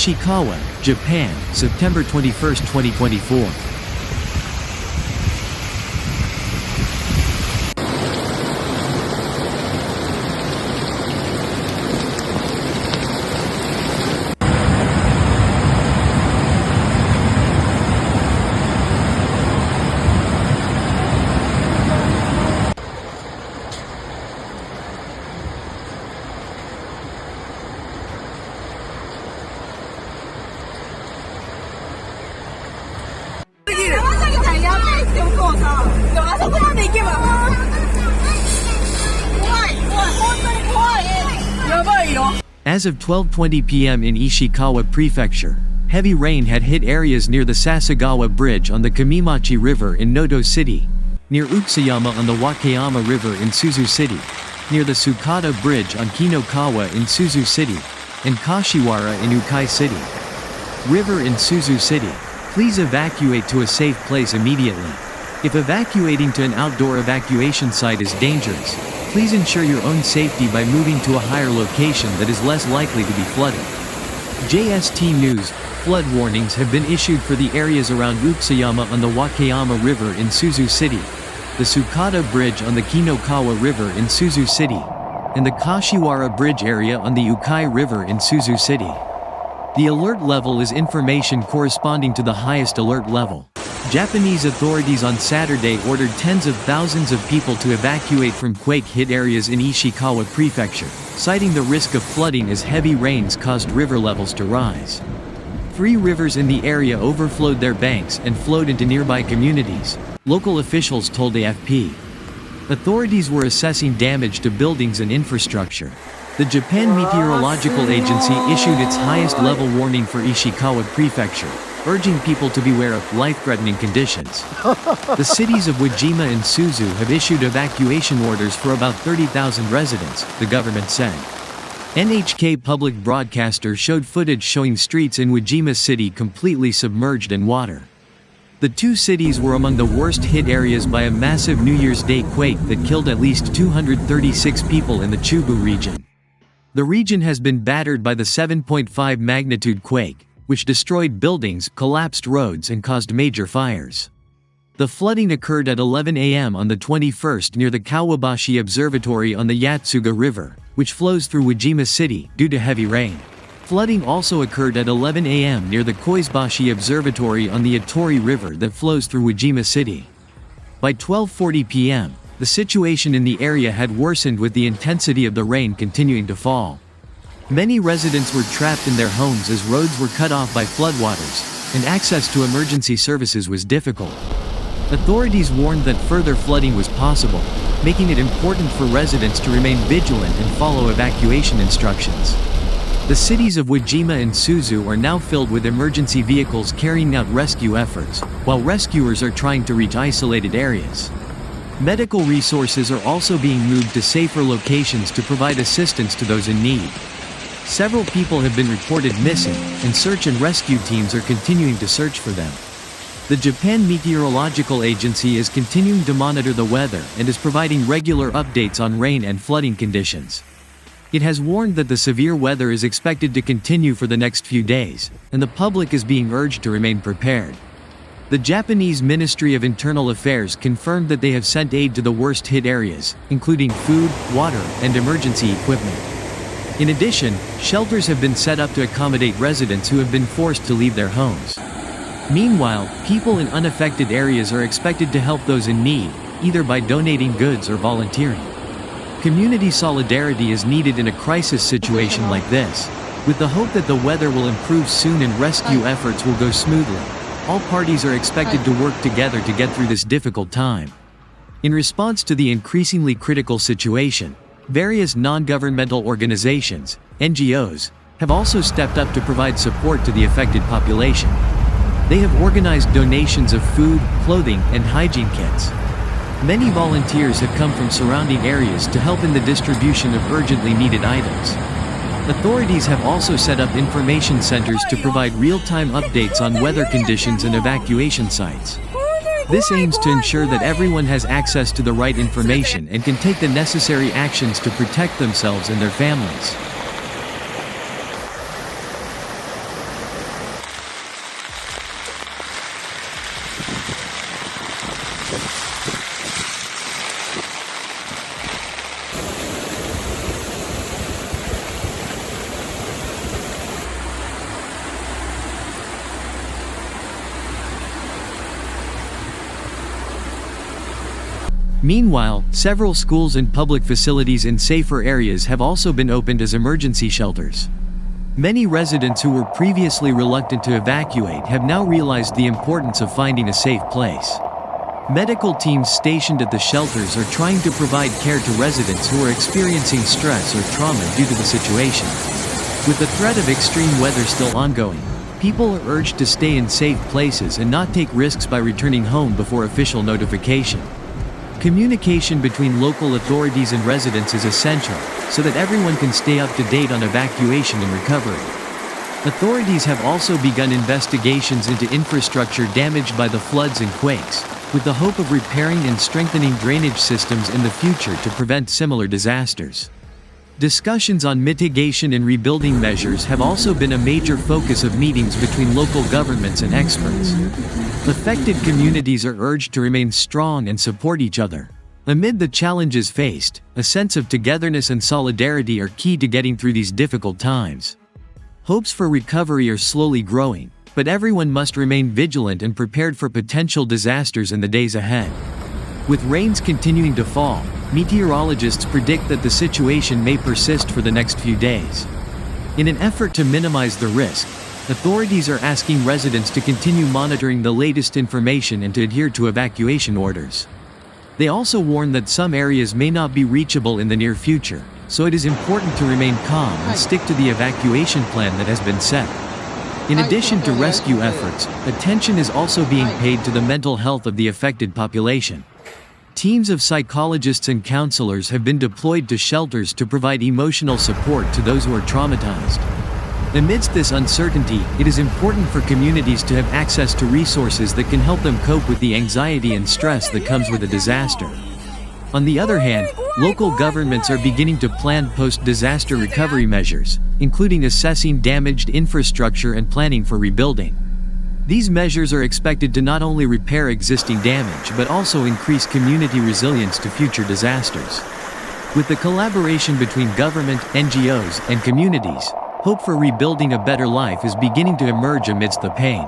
Ishikawa, Japan, September 21, 2024. As of 12:20 p.m. in Ishikawa Prefecture, heavy rain had hit areas near the Sasagawa Bridge on the Kamimachi River in Noto City, near Utsuyama on the Wakayama River in Suzu City, near the Tsukada Bridge on Kinokawa in Suzu City, and Kashiwara in Ukai City. River in Suzu City. Please evacuate to a safe place immediately. If evacuating to an outdoor evacuation site is dangerous, please ensure your own safety by moving to a higher location that is less likely to be flooded. JST News, flood warnings have been issued for the areas around Utsuyama on the Wakayama River in Suzu City, the Tsukada Bridge on the Kinokawa River in Suzu City, and the Kashiwara Bridge area on the Ukai River in Suzu City. The alert level is information corresponding to the highest alert level. Japanese authorities on Saturday ordered tens of thousands of people to evacuate from quake-hit areas in Ishikawa Prefecture, citing the risk of flooding as heavy rains caused river levels to rise. 3 rivers in the area overflowed their banks and flowed into nearby communities, local officials told AFP. Authorities were assessing damage to buildings and infrastructure. The Japan Meteorological Agency issued its highest-level warning for Ishikawa Prefecture, urging people to beware of life-threatening conditions. The cities of Wakayama and Suzu have issued evacuation orders for about 30,000 residents, the government said. NHK public broadcaster showed footage showing streets in Wakayama City completely submerged in water. The 2 cities were among the worst-hit areas by a massive New Year's Day quake that killed at least 236 people in the Chubu region. The region has been battered by the 7.5 magnitude quake, which destroyed buildings, collapsed roads and caused major fires. The flooding occurred at 11 a.m. on the 21st near the Kawabashi Observatory on the Yatsuga River, which flows through Wakayama City, due to heavy rain. Flooding also occurred at 11 a.m. near the Koizubashi Observatory on the Otori River that flows through Wakayama City. By 12:40 p.m., the situation in the area had worsened with the intensity of the rain continuing to fall. Many residents were trapped in their homes as roads were cut off by floodwaters, and access to emergency services was difficult. Authorities warned that further flooding was possible, making it important for residents to remain vigilant and follow evacuation instructions. The cities of Wakayama and Suzu are now filled with emergency vehicles carrying out rescue efforts, while rescuers are trying to reach isolated areas. Medical resources are also being moved to safer locations to provide assistance to those in need. Several people have been reported missing, and search and rescue teams are continuing to search for them. The Japan Meteorological Agency is continuing to monitor the weather and is providing regular updates on rain and flooding conditions. It has warned that the severe weather is expected to continue for the next few days, and the public is being urged to remain prepared. The Japanese Ministry of Internal Affairs confirmed that they have sent aid to the worst-hit areas, including food, water, and emergency equipment. In addition, shelters have been set up to accommodate residents who have been forced to leave their homes. Meanwhile, people in unaffected areas are expected to help those in need, either by donating goods or volunteering. Community solidarity is needed in a crisis situation like this. With the hope that the weather will improve soon and rescue efforts will go smoothly, all parties are expected to work together to get through this difficult time. In response to the increasingly critical situation, various non-governmental organizations, NGOs, have also stepped up to provide support to the affected population. They have organized donations of food, clothing, and hygiene kits. Many volunteers have come from surrounding areas to help in the distribution of urgently needed items. Authorities have also set up information centers to provide real-time updates on weather conditions and evacuation sites. This aims to ensure that everyone has access to the right information and can take the necessary actions to protect themselves and their families. Meanwhile, several schools and public facilities in safer areas have also been opened as emergency shelters. Many residents who were previously reluctant to evacuate have now realized the importance of finding a safe place. Medical teams stationed at the shelters are trying to provide care to residents who are experiencing stress or trauma due to the situation. With the threat of extreme weather still ongoing, people are urged to stay in safe places and not take risks by returning home before official notification. Communication between local authorities and residents is essential, so that everyone can stay up to date on evacuation and recovery. Authorities have also begun investigations into infrastructure damaged by the floods and quakes, with the hope of repairing and strengthening drainage systems in the future to prevent similar disasters. Discussions on mitigation and rebuilding measures have also been a major focus of meetings between local governments and experts. Affected communities are urged to remain strong and support each other. Amid the challenges faced, a sense of togetherness and solidarity are key to getting through these difficult times. Hopes for recovery are slowly growing, but everyone must remain vigilant and prepared for potential disasters in the days ahead. With rains continuing to fall, meteorologists predict that the situation may persist for the next few days. In an effort to minimize the risk, authorities are asking residents to continue monitoring the latest information and to adhere to evacuation orders. They also warn that some areas may not be reachable in the near future, so it is important to remain calm and stick to the evacuation plan that has been set. In addition to rescue efforts, attention is also being paid to the mental health of the affected population. Teams of psychologists and counselors have been deployed to shelters to provide emotional support to those who are traumatized. Amidst this uncertainty, it is important for communities to have access to resources that can help them cope with the anxiety and stress that comes with a disaster. On the other hand, local governments are beginning to plan post-disaster recovery measures, including assessing damaged infrastructure and planning for rebuilding. These measures are expected to not only repair existing damage but also increase community resilience to future disasters. With the collaboration between government, NGOs, and communities, hope for rebuilding a better life is beginning to emerge amidst the pain.